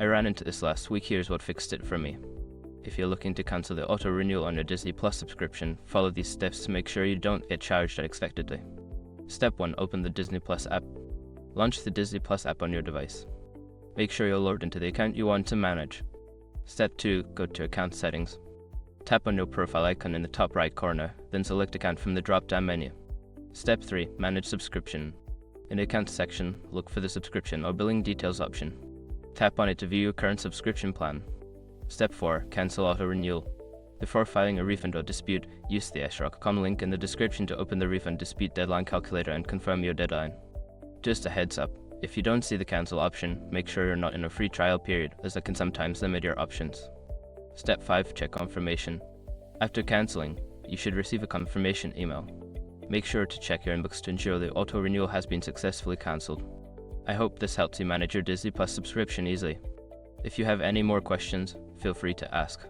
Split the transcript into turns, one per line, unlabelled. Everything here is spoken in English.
I ran into this last week. Here's what fixed it for me. If you're looking to cancel the auto renewal on your Disney Plus subscription, follow these steps to make sure you don't get charged unexpectedly. Step 1. Open the Disney Plus app. Launch the Disney Plus app on your device. Make sure you're logged into the account you want to manage. Step 2. Go to Account Settings. Tap on your profile icon in the top right corner, then select Account from the drop-down menu. Step 3. Manage Subscription. In the Account section, look for the Subscription or Billing Details option. Tap on it to view your current subscription plan. Step 4. Cancel Auto Renewal. Before filing a refund or dispute, use the srock.com link in the description to open the refund dispute deadline calculator and confirm your deadline. Just a heads up, if you don't see the cancel option, make sure you're not in a free trial period, as that can sometimes limit your options. Step 5. Check confirmation. After canceling, you should receive a confirmation email. Make sure to check your inbox to ensure the auto renewal has been successfully cancelled. I hope this helps you manage your Disney Plus subscription easily. If you have any more questions, feel free to ask.